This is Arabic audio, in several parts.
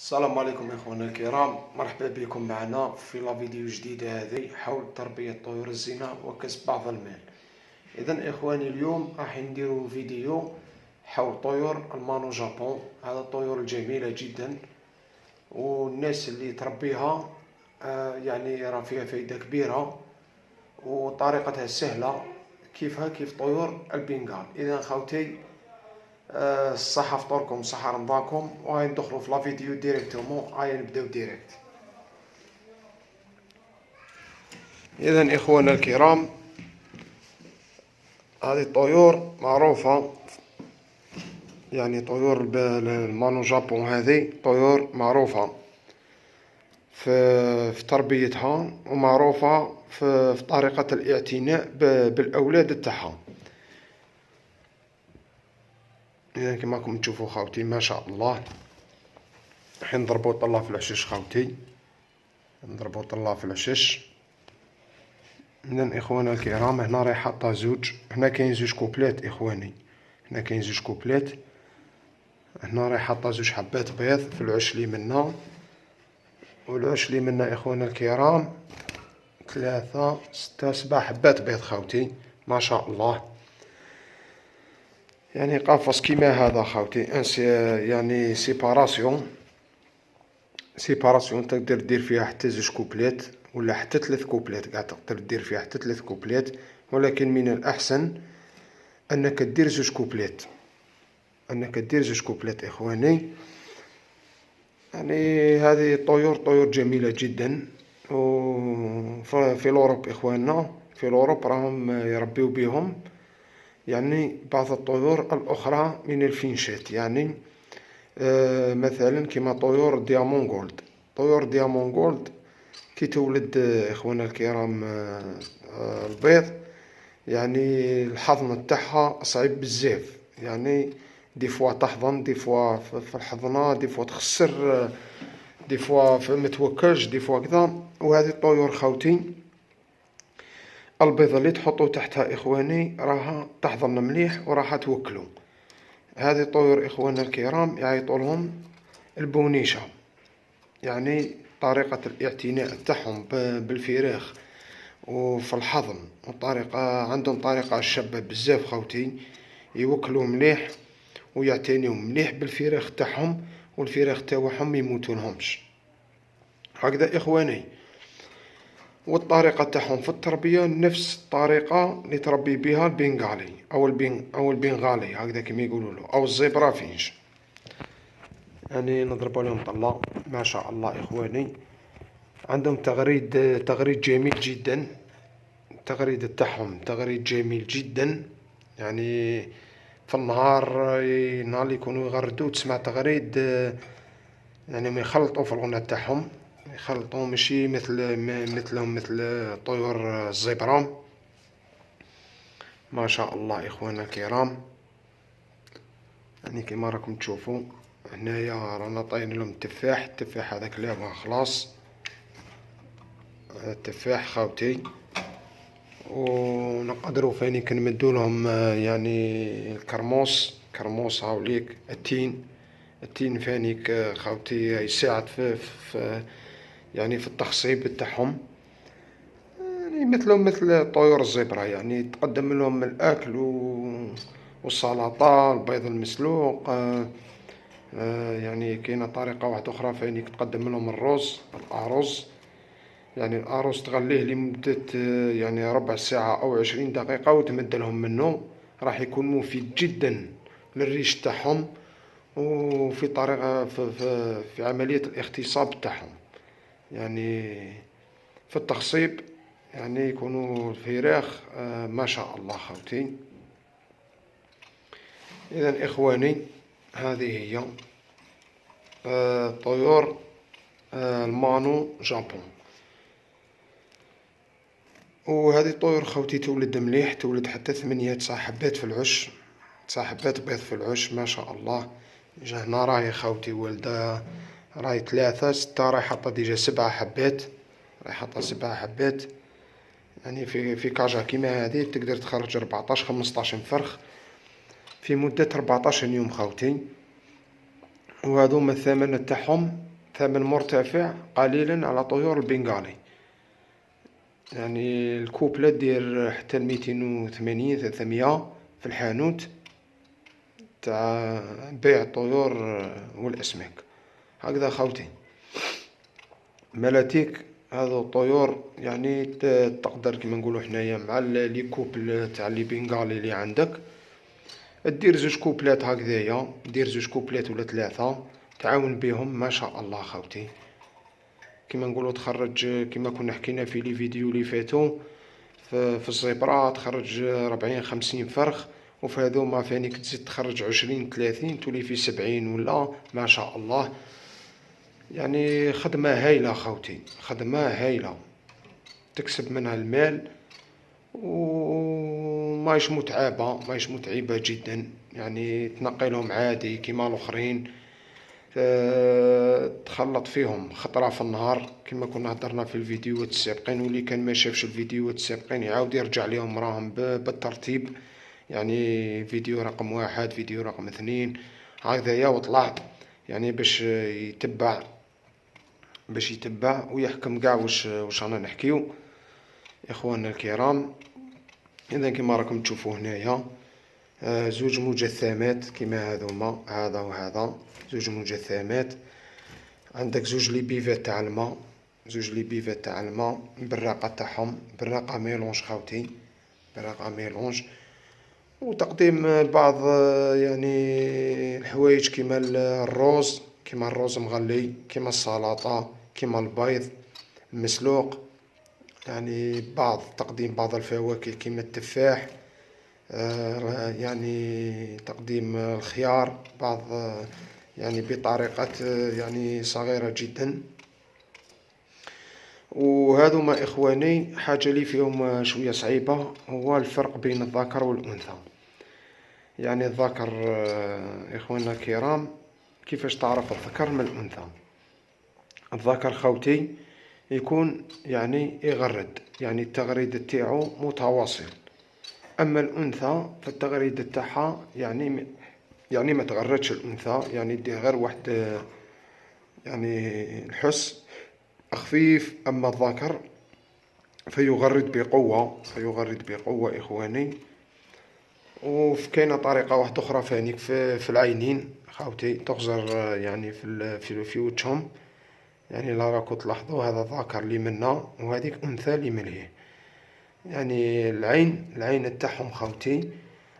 السلام عليكم اخوانا الكرام، مرحبا بكم معنا في لا فيديو جديده هذه حول تربيه طيور الزينه وكسب بعض المال. اذا اخواني اليوم راح نديروا فيديو حول طيور المانو جابون. هذا الطيور الجميله جدا والناس اللي تربيها يعني راه فيها فايده كبيره وطريقتها سهله كيف طيور البنغال. اذا خوتي الصحة فطوركم صحة رمضانكم، وهاي ندخلوا في لا فيديو ديريكتومون. هاي نبداو ديريكت. اذا اخوانا الكرام، هذه الطيور معروفة، يعني طيور المانو جابون هذه طيور معروفة في تربيتها، ومعروفة في طريقة الاعتناء بالاولاد تاعها. اذا كما راكم تشوفوا خاوتي ما شاء الله، الحين نضربوا طلة في العشش خاوتي، نضربوا طلة في العشش. اذا اخوانا الكرام، هنا راهي حاطه زوج، هنا كاين زوج كوبلات اخواني، هنا كاين زوج كوبلات، هنا راهي حاطه زوج حبات بيض في العش اللي منا، والعش اللي منا اخوانا الكرام 3 6 7 حبات بيض خاوتي ما شاء الله. يعني قفص كيما هذا خاوتي يعني سيباراسيون تقدر دير فيها حتى زوج كوبلات ولا حتى 3 كوبلات، قاع تقدر دير فيها حتى 3 كوبلات، ولكن من الأحسن أنك دير زوج كوبلات، إخواني. يعني هذه طيور جميلة جدا، وفي الأوروب إخواننا، في الأوروب راهم يربيو بهم يعني بعض الطيور الأخرى من الفينشات، يعني مثلا كما طيور ديامون جولد. طيور ديامون جولد كي تولد إخوانا الكرام البيض، يعني الحضن تاعها صعيب بزاف، يعني دي فوا تحضن، دي فوا في الحضنة، دي فوا تخسر، دي فوا متوكلش، دي فوا كذا. وهذه الطيور خاوتي البيضة اللي تحطو تحتها إخواني راها تحضن مليح وراها توكلو. هذه الطيور إخواننا الكرام يعيطوا لهم البونيشة، يعني طريقة الاعتناء تاعهم بالفراخ وفي الحضن، وطريقة عندهم طريقة شابة بزاف خوتي، يوكلوا مليح ويعتنيوا مليح بالفراخ تاعهم، والفراخ تاعهم يموتولهمش هكذا إخواني. والطريقة تاعهم في التربية نفس الطريقة اللي تربي بها البنغالي أو البنغالي هكذا كما يقولوا له، أو الزبرة فينش. يعني نضربوا لهم طلة ما شاء الله إخواني. عندهم تغريد جميل جدا، التغريد تاعهم تغريد جميل جدا، يعني في النهار اللي يكونوا يغردوا تسمع تغريد، يعني ما يخلطوا في الغنى تاعهم، يخلطوا ماشي مثلهم مثل طيور الزبرة ما شاء الله إخوانا الكرام. يعني كما راكم تشوفوا هنايا رانا طاين لهم التفاح هذاك لابغا خلاص، التفاح خاوتي. ونقدروا فاني كنمدوا لهم يعني الكرموس هاوليك التين فانيك خاوتي يساعد في يعني في التخصيب تاعهم، يعني مثل طيور الزبرة، يعني تقدم لهم الأكل والسلطة، البيض المسلوق. يعني كاينة طريقة واحدة أخرى فانيك تقدم لهم الأرز، يعني الأرز تغليه لمدة يعني ربع ساعة أو 20 دقيقة وتمد لهم منه، راح يكون مفيد جدا للريش تاعهم، وفي طريقة في عملية الاختصاب تاعهم، يعني في التخصيب، يعني يكونوا الفراخ ما شاء الله خوتي. إذا إخواني، هذه هي طيور المانو جابون. وهذه الطيور خوتي تولد مليح، تولد حتى 8 9 حبات في العش، 9 حبات بيض في العش ما شاء الله. جا هنا راهي خوتي والدة، راهي 3 6 راهي حاطة ديجا 7 حبات، راهي حاطة 7 حبات. يعني في كاجا كيما هذه تقدر تخرج 14 15 فرخ في مدة 14 يوم خوتي. وهذوما الثمن تاعهم ثمن مرتفع قليلا على طيور البنغالي. يعني الكوبلة دير حتى 280 300 في الحانوت تاع بيع الطيور والأسماك. هكذا خوتي ملاتيك هذو الطيور يعني تقدر كيما نقولو حنايا مع لي كوبل تاع لي بنغالي اللي عندك، دير زوج كوبلات هكذايا، دير زوج كوبلات ولا 3 تعاون بيهم ما شاء الله خوتي. كيما نقولو تخرج كيما كنا حكينا في لي فيديو اللي فاتو في الزبرة تخرج 40 50 فرخ، وفي هذوما فانيك تزيد تخرج 20 30 تولي في 70 ولا ما شاء الله. يعني خدمة هايلة خوتي، خدمة هايلة تكسب منها المال ومايش متعبة، مايش متعبة جدا. يعني تنقلهم عادي كيما الاخرين، تخلط فيهم خطرة في النهار كما كنا هدرنا في الفيديوهات السابقين، واللي كان ما شافش الفيديوهات السابقين يعاود يرجع ليهم راهم بالترتيب. يعني فيديو رقم 1 فيديو رقم 2 هكذايا وطلع، يعني باش يتبع ويحكم قاع واش رانا نحكيو يا اخواننا الكرام. اذا كما راكم تشوفوا هنايا زوج مجسمات كيما هذوما، هذا وهذا زوج مجسمات. عندك زوج لي بيفات تاع الماء، زوج لي بيفات تاع الماء، براقة تاعهم براقة ميلونج خوتي، براقة ميلونج. وتقديم بعض يعني الحوايج كيما الروز، كيما الروز مغلي، كيما السلطة، كيما البيض المسلوق. يعني تقديم بعض الفواكه كيما التفاح، يعني تقديم الخيار بعض يعني بطريقة يعني صغيرة جدا. وهذوما إخواني حاجة لي فيهم شوية صعيبة هو الفرق بين الذكر والأنثى. يعني الذكر إخواننا الكرام كيفاش تعرف الذكر من الأنثى؟ الذكر خوتي يكون يعني يغرد، يعني التغريد تاعو متواصل. أما الأنثى فالتغريد تاعها يعني ما تغردش الأنثى، يعني دير غير واحد يعني الحس خفيف. أما الذكر فيغرد بقوة، فيغرد بقوة إخواني. وكاينة طريقة واحدة أخرى فانيك في العينين خاوتي تغزر يعني في وجههم. يعني لا راكو تلاحظوا هذا ذكر اللي منا وهذيك أنثى اللي منه. يعني العين تاعهم خاوتي،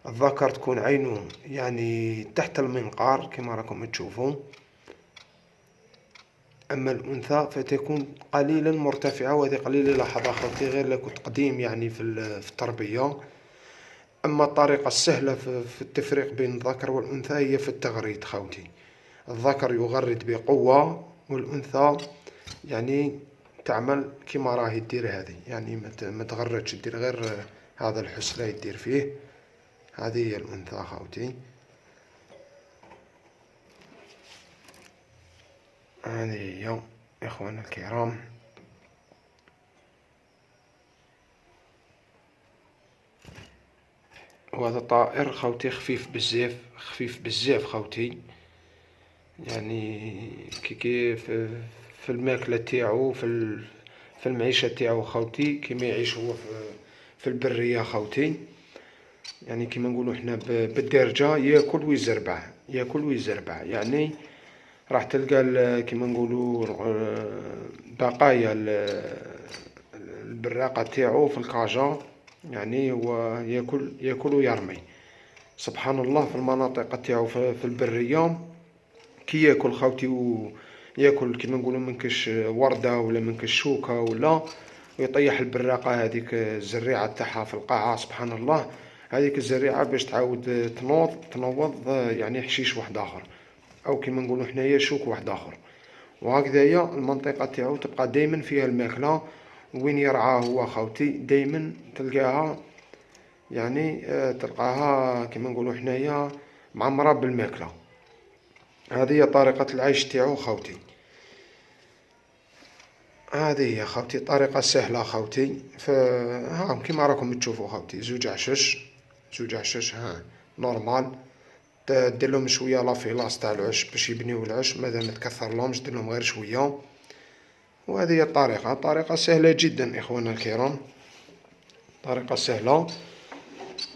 الذكر تكون عينه يعني تحت المنقار كما راكم تشوفون، أما الأنثى فتكون قليلا مرتفعة، وهذه قليلا لاحظها خاوتي غير لكو تقديم يعني في التربية. أما الطريقة السهلة في التفريق بين الذكر والأنثى هي في التغريد خاوتي. الذكر يغرد بقوة والأنثى يعني تعمل كيما راهي دير هذه، يعني ما تغردش، دير غير هذا الحس لا يدير فيه. هذه هي الأنثى خاوتي، هذه هي إخوانا الكرام. وهذا الطائر خاوتي خفيف بزاف، خفيف بزاف خاوتي. يعني كي في الماكلة تاعو في المعيشة تاعو خاوتي كيما يعيش هو في البرية خاوتي. يعني كيما نقولوا حنا بالدارجة ياكل ويزربع، ياكل ويزربع. يعني راح تلقى كيما نقولوا بقايا البراقة تاعو في الكاجا، يعني هو ياكل ويرمي. سبحان الله في المناطق تاعو في البرية كي ياكل خاوتي ياكل كيما نقولوا منكش وردة ولا منكش شوكة ولا، ويطيح البراقة هذيك الزريعة تاعها في القاعة. سبحان الله هذيك الزريعة باش تعاود تنوض يعني حشيش واحد آخر، أو كيما نقولوا حنايا شوك واحد آخر. وهكذايا المنطقة تاعو تبقى دايما فيها الماكلة. وين يرعى هو خاوتي دايما تلقاها يعني تلقاها كيما نقولوا حنايا معمرة بالماكلة. هذه هي طريقة العيش تاعو خاوتي، هذه هي خاوتي طريقة سهلة خاوتي. ها كيما راكم تشوفوا خاوتي زوج عشش، زوج عشش ها نورمال. دير لهم شويه لافيلاص تاع العش باش يبنيو العش، مادام ما تكثر لهمش، دير لهم غير شويه. وهذه هي الطريقه، طريقه سهله جدا اخوانا الكرام، طريقه سهله.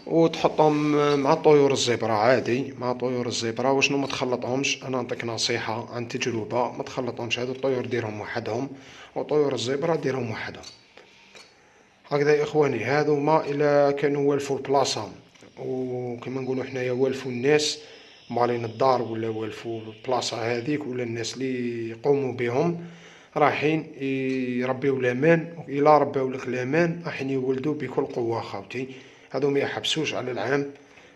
وتحطهم مع طيور الزبرة عادي، مع طيور الزبرة. وشنو ما تخلطهمش، انا نعطيك نصيحة عن تجربة، ما تخلطهمش. هادو الطيور ديرهم وحدهم، وطيور الزبرة ديرهم وحدهم. هكذا يا اخواني، هادو ما الى كانوا والفوا البلاصة، وكما نقولوا حنايا والفوا الناس مالين الدار، ولا والفوا البلاصة هذيك، ولا الناس اللي يقوموا بهم رايحين يربيو لامان. الى رباو لك لامان رايحين يولدوا بكل قوة خاوتي. هادو ما يحبسوش على العام،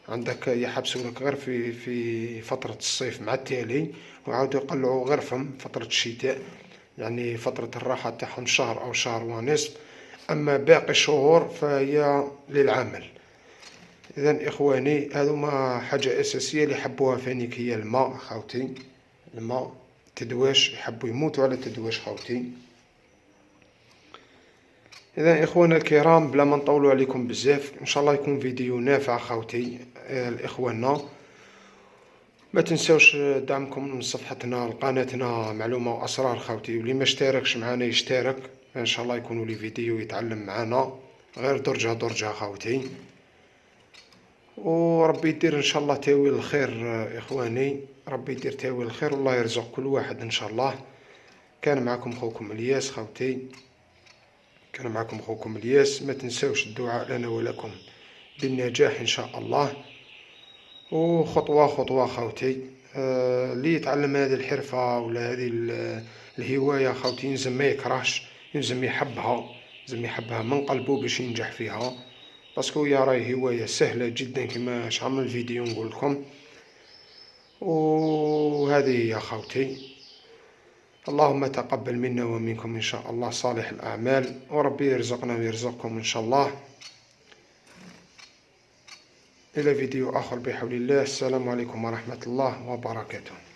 عندك يحبسوا لك غير في فترة الصيف مع التالي، وعاودوا يقلعوا غير فم فترة الشتاء، يعني فترة الراحة تاعهم شهر أو شهر ونصف. أما باقي الشهور فهي للعمل. إذا إخواني، هذو ما حاجة أساسية اللي يحبوها فانيك هي الماء خاوتي، الماء. تدواش يحبوا يموتوا على تدواش خاوتي. إذا إخوانا الكرام، بلا ما نطولوا عليكم بزاف، إن شاء الله يكون فيديو نافع خاوتي الإخواننا. ما تنسوش دعمكم من صفحتنا لقناتنا معلومة وأسرار خاوتي، واللي ما اشتركش معنا يشترك، إن شاء الله يكونوا لي فيديو يتعلم معنا غير درجة درجة خاوتي. وربي يدير إن شاء الله تاويل الخير إخواني، ربي يدير تاويل الخير، والله يرزق كل واحد إن شاء الله. كان معكم خوكم الياس خاوتي، كان معكم خوكم الياس. ما تنسوش الدعاء لنا ولكم بالنجاح إن شاء الله. وخطوة خطوة خاوتي، اللي يتعلم هذه الحرفة ولا هذه الهواية خاوتي، يلزم ما يكرهش، يلزم يحبها، يلزم يحبها من قلبه باش ينجح فيها. باسكو هي راهي هواية سهلة جدا كما شحال من الفيديو نقول لكم. وهذه هي خاوتي. اللهم تقبل منا ومنكم إن شاء الله صالح الأعمال، وربي يرزقنا ويرزقكم إن شاء الله. إلى فيديو آخر بحول الله. السلام عليكم ورحمة الله وبركاته.